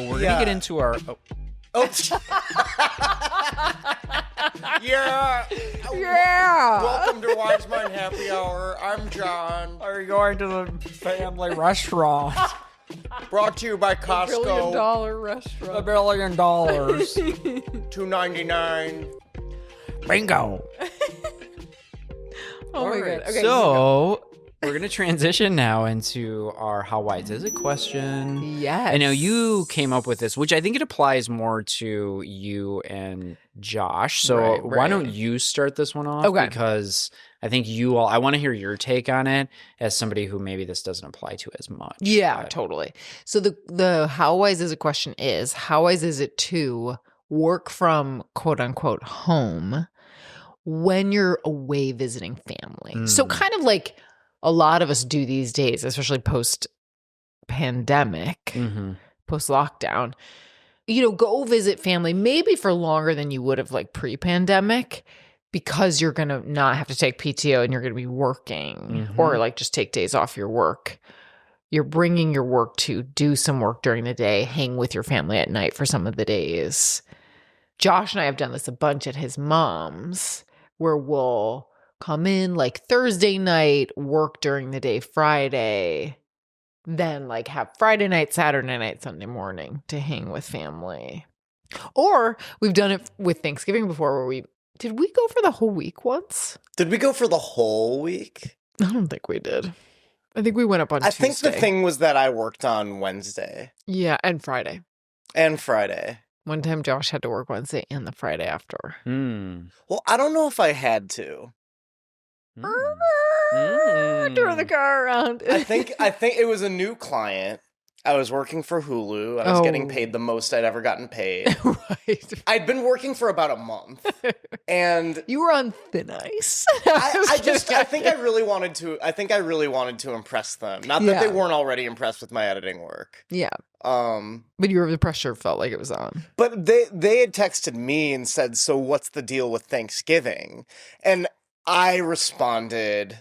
we're gonna get into our. Oh. Yeah. Welcome to Wise Mind Happy Hour. I'm John. Are you going to the family restaurant? Brought to you by Costco. $1 billion restaurant. $1 billion. $2.99. Bingo. Oh my god. Okay. So we're going to transition now into our How Wise Is It question. Yes. I know you came up with this, which I think it applies more to you and Josh. So why don't you start this one off? Okay. Because I think I want to hear your take on it as somebody who maybe this doesn't apply to as much. Yeah, totally. So the how wise is it question is, how wise is it to work from quote unquote home when you're away visiting family? So kind of like a lot of us do these days, especially post pandemic, post lockdown, go visit family maybe for longer than you would have like pre-pandemic, because you're going to not have to take PTO and you're going to be working or like just take days off your work. You're bringing your work to do some work during the day, hang with your family at night for some of the days. Josh and I have done this a bunch at his mom's, where we'll come in like Thursday night, work during the day Friday, then like have Friday night, Saturday night, Sunday morning to hang with family. Or we've done it with Thanksgiving before, where did we go for the whole week once? Did we go for the whole week? I don't think we did. I think we went up on I Tuesday. think the thing was that I worked on Wednesday. Yeah, and Friday. And Friday. One time Josh had to work Wednesday and the Friday after. Well, I don't know if I had to. Turn the car around. I think it was a new client. I was working for Hulu. I was getting paid the most I'd ever gotten paid. Right. I'd been working for about a month, and You were on thin ice. I think I really wanted to impress them. Not that they weren't already impressed with my editing work. Yeah. But The pressure felt like it was on. But they had texted me and said, "So what's the deal with Thanksgiving?" And I responded,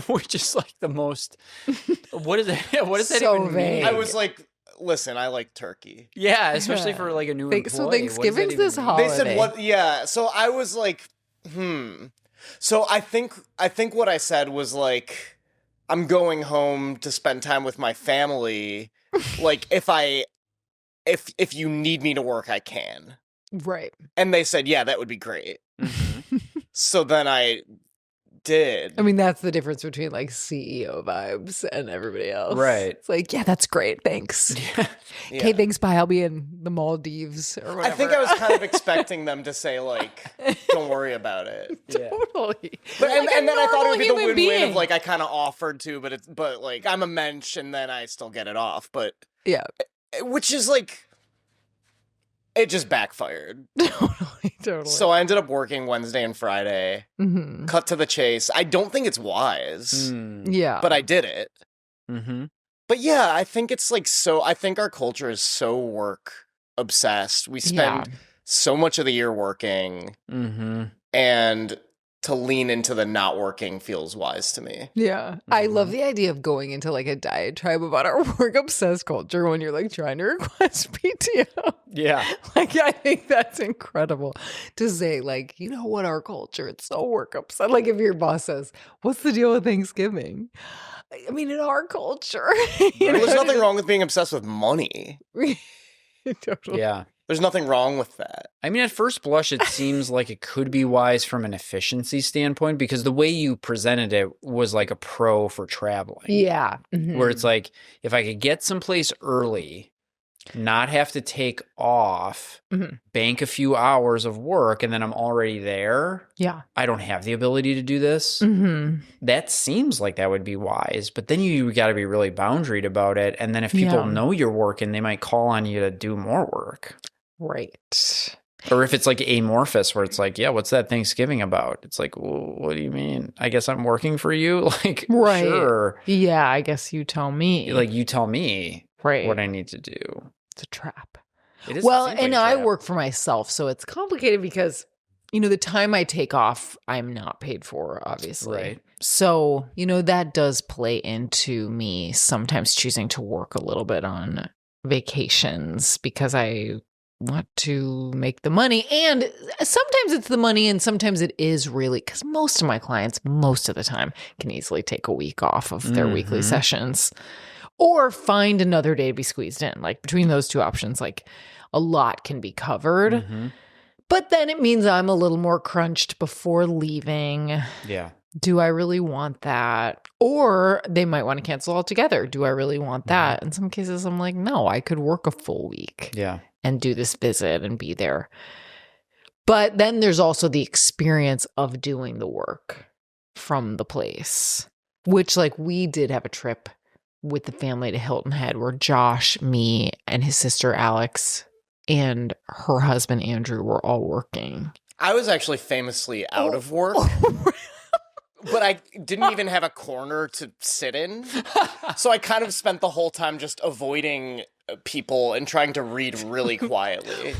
which is like the most. What is it? What does that So even vague. mean? I was like, "Listen, I like turkey." Yeah, especially for like a new employee. So What does that Thanksgiving's even this mean? holiday. They said what? Yeah. So I was like, So I think what I said was like, I'm going home to spend time with my family. Like if you need me to work, I can. Right. And they said, yeah, that would be great. So then I did. I mean, that's the difference between like CEO vibes and everybody else. Right. It's like, yeah, that's great. Thanks. Okay, thanks. Bye. I'll be in the Maldives or whatever. I think I was kind of expecting them to say like, don't worry about it. Yeah. Totally. But Like and a then I thought it would be the normal human win-win being. of like I kind of offered to, but like I'm a mensch and then I still get it off. But Yeah. which is like, it just backfired. Totally. So I ended up working Wednesday and Friday. Cut to the chase. I don't think it's wise, Yeah. but I did it. Mm-hmm. But yeah, I think it's like I think our culture is so work obsessed. We spend so much of the year working, and to lean into the not working feels wise to me. Yeah. I love the idea of going into like a diatribe about our work obsessed culture when you're like trying to request PTO. Yeah. Like, I think that's incredible to say, like, you know what, our culture, it's so work upset. Like, if your boss says, what's the deal with Thanksgiving? I mean, in our culture, There's nothing wrong with being obsessed with money. Totally. Yeah. There's nothing wrong with that. I mean, at first blush, it seems like it could be wise from an efficiency standpoint, because the way you presented it was like a pro for traveling. Yeah. Where it's like, if I could get someplace early, not have to take off, bank a few hours of work, and then I'm already there. Yeah. I don't have the ability to do this. That seems like that would be wise, but then you got to be really boundaried about it. And then if people know you're working, they might call on you to do more work. Right. Or if it's like amorphous, where it's like, yeah, what's that Thanksgiving about? It's like, well, what do you mean? I guess I'm working for you? Like, Right. sure. Yeah, I guess you tell me. Like, you tell me what I need to do. It's a trap. It is. Well, it seems and like a I trap. work for myself, so it's complicated because, the time I take off, I'm not paid for, obviously. Right. So, that does play into me sometimes choosing to work a little bit on vacations because I want to make the money. And sometimes it's the money and sometimes it is really because most of my clients, most of the time, can easily take a week off of their weekly sessions or find another day to be squeezed in. Like between those two options, like a lot can be covered. But then it means I'm a little more crunched before leaving. Yeah. Do I really want that? Or they might want to cancel altogether. Do I really want that? In some cases, I'm like, no, I could work a full week. Yeah. And do this visit and be there. But then there's also the experience of doing the work from the place, which like we did have a trip with the family to Hilton Head where Josh, me, and his sister Alex and her husband Andrew were all working. I was actually famously out of work. But I didn't even have a corner to sit in. So I kind of spent the whole time just avoiding people and trying to read really quietly.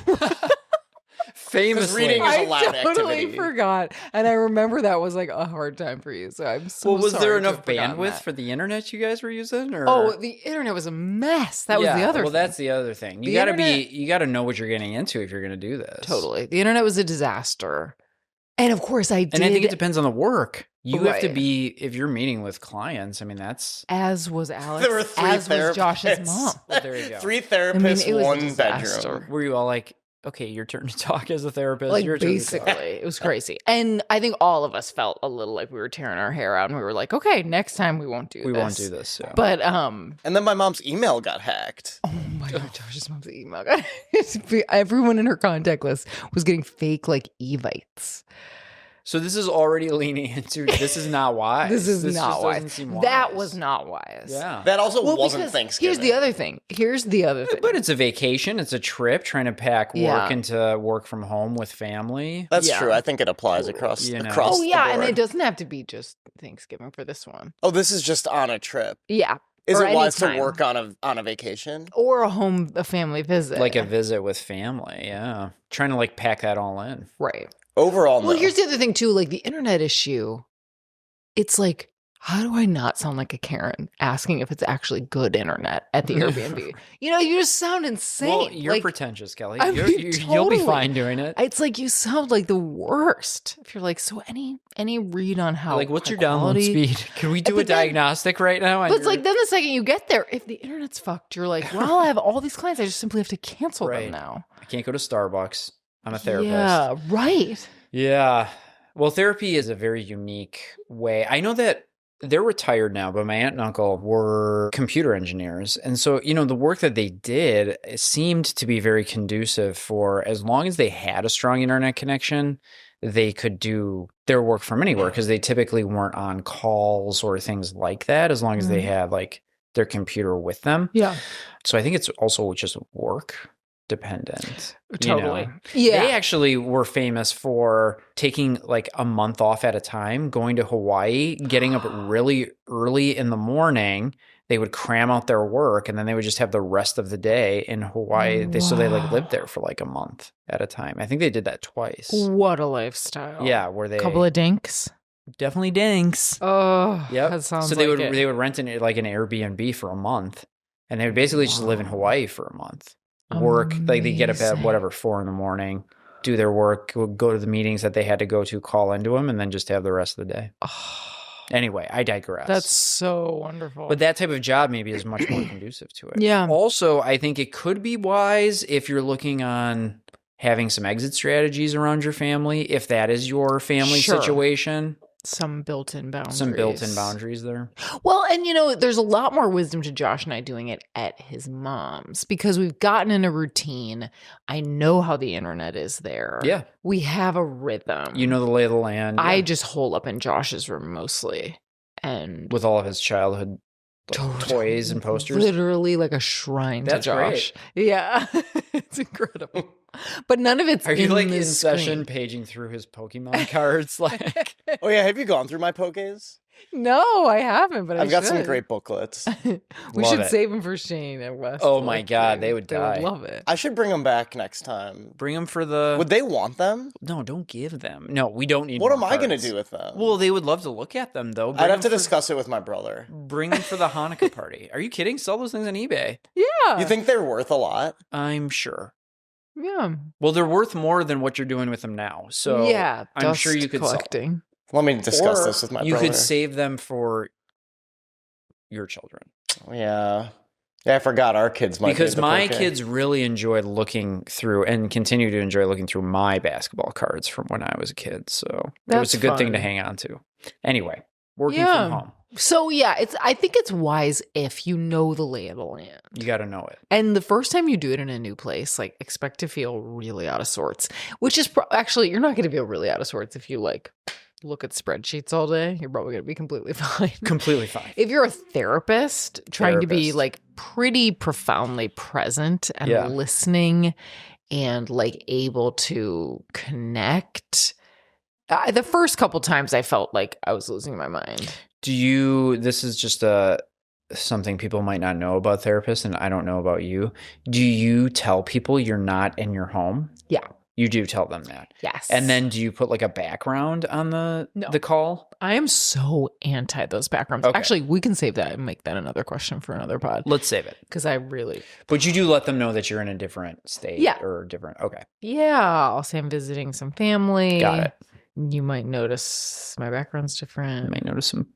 Famously. Reading is a loud I totally activity. forgot. And I remember that was like a hard time for you. So I'm so Well, was sorry there to enough have forgotten bandwidth that. for the internet you guys were using? Or? Oh, the internet was a mess. That was the other Well, thing. that's the other thing. You The gotta internet- you gotta know what you're getting into if you're gonna do this. Totally. The internet was a disaster. And of course I did. And I think it depends on the work. You have to Right. be, if you're meeting with clients, I mean, that's. as was Alex. There were three as was Josh's therapists. mom. Well, there you go. 3 therapists, it was a 1 disaster. bedroom. Were you all like, okay, your turn to talk as a therapist? Like your turn to talk. basically, it was crazy. And I think all of us felt a little like we were tearing our hair out and we were like, okay, next time we won't do We this. won't do this. So. But And then my mom's email got hacked. oh my god, Josh's mom's email. Everyone in her contact list was getting fake like evites. So this is already leaning into this is not wise. This is just not doesn't wise. seem That wise. was not wise. Yeah. That also Well, wasn't because Thanksgiving. Here's the other thing. But it's a vacation. It's a trip trying to pack work Yeah. into work from home with family. That's Yeah. true. I think it applies across You know. across Oh the yeah, and board. it doesn't have to be just Thanksgiving for this one. Oh, this is just on a trip. Yeah. Is Or it wise to anytime. work on a vacation? Or a family visit. Like a visit with family. Yeah. Trying to like pack that all in. right. Overall, Well, no. here's the other thing too, like the internet issue. It's like, how do I not sound like a Karen asking if it's actually good internet at the Airbnb? You know, you just sound insane. Well, you're like, pretentious, Kelly. I mean, You'll be totally. fine doing it. it's like you sound like the worst. If you're like, so any read on how Like, what's high your download quality- speed? Can we do a But then- diagnostic right now? on But it's your- like then the second you get there, if the internet's fucked, you're like, well, I have all these clients. I just simply have to cancel Right. them now. I can't go to Starbucks. I'm a therapist. Yeah, right. Yeah. Well, therapy is a very unique way. I know that they're retired now, but my aunt and uncle were computer engineers. And so, the work that they did seemed to be very conducive for as long as they had a strong internet connection, they could do their work from anywhere because they typically weren't on calls or things like that as long as they had like their computer with them. Yeah. So I think it's also just work dependent. Totally. Yeah. They actually were famous for taking like a month off at a time, going to Hawaii, getting up really early in the morning. They would cram out their work and then they would just have the rest of the day in Hawaii. So they like lived there for like a month at a time. I think they did that twice. What a lifestyle. Yeah, where they Couple of dinks. definitely dinks. Oh, Yep. that sounds so they like would it. they would rent an Airbnb for a month, and they would basically just live in Hawaii for a month. Work like they get up at Amazing. whatever 4 a.m, do their work, go to the meetings that they had to go to, call into them, and then just have the rest of the day. Anyway, I digress. That's so wonderful. But that type of job maybe is much more conducive to it. Yeah. Also, I think it could be wise if you're looking on having some exit strategies around your family, if that is your family Sure. situation. some built-in boundaries. Some built-in boundaries there. Well, and there's a lot more wisdom to Josh and I doing it at his mom's because we've gotten in a routine. I know how the internet is there. Yeah. We have a rhythm. You know the lay of the land. I yeah. just hole up in Josh's room mostly. And With all of his childhood toys and posters. literally like a shrine That's to Josh. Yeah. It's incredible. But none of it's Are you like the in screen. session paging through his Pokemon cards? Like, Oh yeah, have you gone through my Pokés? No, I haven't, but I've got some should. great booklets. We Love should it. save them for Shane and Wes. Oh to my look God, through. they would die. love it. I should bring them back next time. Bring them for the. Would they want them? No, don't give them. No, we don't need. What more am I going to cards. do with them? Well, they would love to look at them though. I'd have to discuss it with my brother. Bring them for the Hanukkah party. Are you kidding? Sell those things on eBay. Yeah. You think they're worth a lot? I'm sure. Yeah. Well, they're worth more than what you're doing with them now. So yeah. I'm sure you could sell. collecting. Let me discuss Or this with my you brother. could save them for your children. Yeah. Yeah, I forgot our kids might Because be my into 4K. kids really enjoyed looking through and continue to enjoy looking through my basketball cards from when I was a kid. So it was That's a good thing to fun. hang on to. Anyway, working Yeah. from home. So yeah, I think it's wise if you know the lay of the land. You got to know it. And the first time you do it in a new place, like expect to feel really out of sorts, which is actually, you're not going to feel really out of sorts if you like look at spreadsheets all day. You're probably going to be completely fine. Completely fine. If you're a therapist trying to be Therapist. like pretty profoundly present and Yeah. listening and like able to connect, the first couple times I felt like I was losing my mind. This is just something people might not know about therapists, and I don't know about you. Do you tell people you're not in your home? Yeah. You do tell them that. Yes. And then do you put like a background on No. the call? I am so anti those backgrounds. Okay. Actually, we can save that and make that another question for another pod Let's save it. because I really, But you do let them know that you're in a different state Yeah. or different. Okay. yeah, I'll say I'm visiting some family. Got it. You might notice my background's You different. might notice some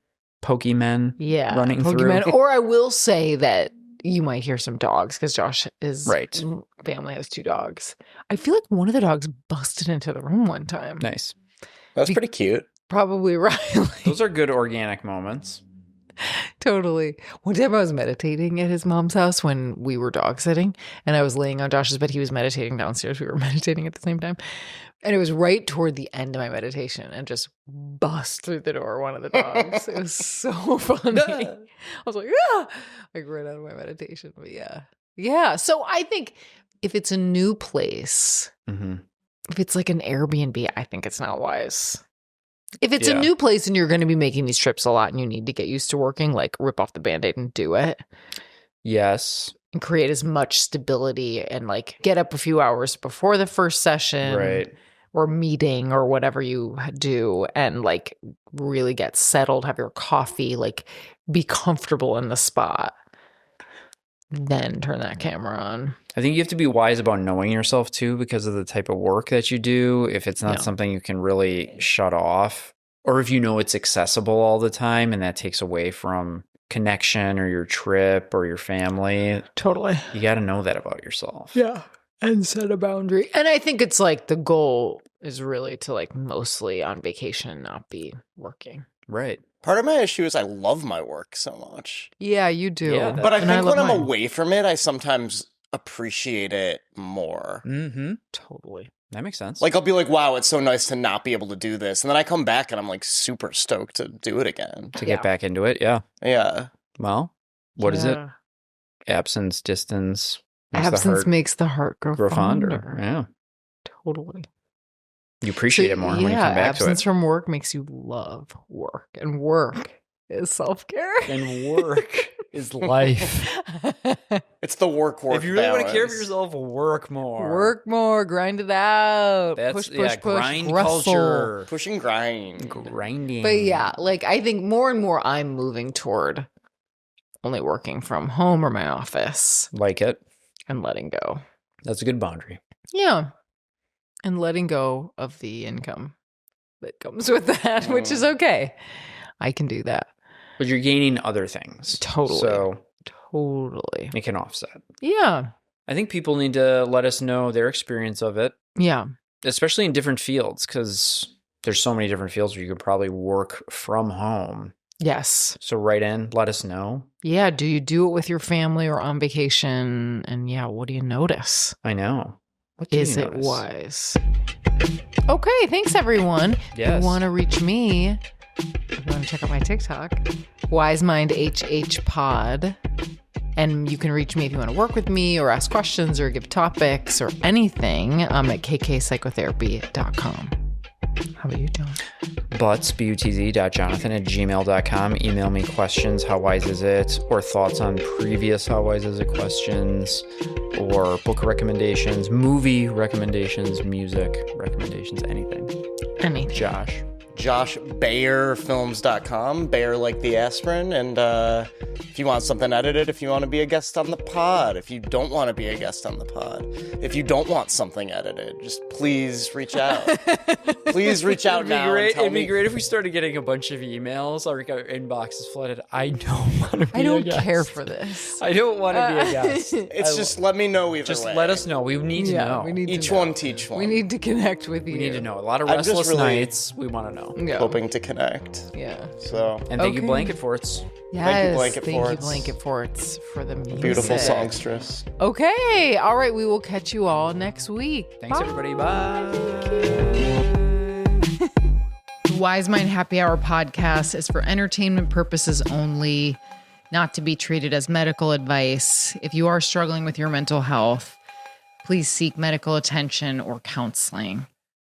pokey men. Yeah, running Pokemon. through. Or I will say that you might hear some dogs because Josh is Right. family has 2 dogs. I feel like one of the dogs busted into the room one time. Nice. That's pretty cute. Probably Riley. Those are good organic moments. Totally. One time I was meditating at his mom's house when we were dog sitting, and I was laying on Josh's bed. He was meditating downstairs. We were meditating at the same time. And it was right toward the end of my meditation and just bust through the door one of the dogs. It was so funny. I was like, ah, like right out of my meditation. But yeah. Yeah. So I think if it's a new place, Mm-hmm. if it's like an Airbnb, I think it's not wise. If it's Yeah. a new place and you're going to be making these trips a lot and you need to get used to working, like rip off the Band-Aid and do it Yes. and create as much stability and like get up a few hours before the first session Right. or meeting or whatever you do and like really get settled, have your coffee, like be comfortable in the spot. Then turn that camera on. I think you have to be wise about knowing yourself too because of the type of work that you do. If it's not Yeah. something you can really shut off, or if you know it's accessible all the time and that takes away from connection or your trip or your family, Totally. you got to know that about yourself. Yeah. And set a boundary. And I think it's like the goal is really to like mostly on vacation, not be working. Right. Part of my issue is I love my work so much. Yeah, you do. Yeah, But I And think love when I'm mine. away from it, I sometimes appreciate it more. Mm-hmm. Totally. That makes sense. Like I'll be like, wow, it's so nice to not be able to do this. And then I come back and I'm like super stoked to do it again. to Yeah. get back into it. Yeah. Yeah. Well, what is it? Yeah. Absence, distance, makes the Absence heart makes the heart grow grow fonder. fonder. Yeah. Totally. You appreciate So, it more when you come back to absence it. from work makes you love work, and work is self-care. And work is life. It's the work If you really want to care for balance. yourself, work more. Work more, grind it out. That's push, grind wrestle. culture. Push and grind. Grinding. But yeah, like I think more and more I'm moving toward only working from home or my office Like it. and letting go. That's a good boundary. Yeah. And letting go of the income that comes with that, which is okay. I can do that. But you're gaining other things. Totally. So Totally. it can offset. Yeah. I think people need to let us know their experience of it, Yeah. especially in different fields, because there's so many different fields where you could probably work from home. Yes. So write in, let us know. Yeah. Do you do it with your family or on vacation? And yeah, what do you notice? I know. What do you Is it notice? wise? Okay. Thanks, everyone. If Yes. you want to reach me, if you want to check out my TikTok, WiseMindHH Pod. And you can reach me if you want to work with me or ask questions or give topics or anything. I'm at kkpsychotherapy.com. How about you, John? butz.jonathan@gmail.com. Email me questions, how wise is it, or thoughts on previous how wise is it questions, or book recommendations, movie recommendations, music recommendations, anything. Josh BayerFilms.com, Bayer like the aspirin, and if you want something edited, if you want to be a guest on the pod, if you don't want to be a guest on the pod, if you don't want something edited, just please reach out. Please reach out now. It'd be great if we started getting a bunch of emails. Our inbox is flooded. I don't want to be a guest. I don't care for this. I don't want to be a guest. It's just let me know either Just way. let us know. We need to know. We need Each to know. one teach one. We need to connect with you. We need to know. A lot of I'm just restless really- nights. We want to know. Yeah. hoping to connect. Yeah. So And thank you, Okay. Blanket Forts. Yes. Blanket Thank you, Forts. Blanket Forts, for the music. beautiful songstress. Okay. All right. We will catch you all next week. Thanks, everybody. Bye. The Wise Mind Happy Hour podcast is for entertainment purposes only, not to be treated as medical advice. If you are struggling with your mental health, please seek medical attention or counseling.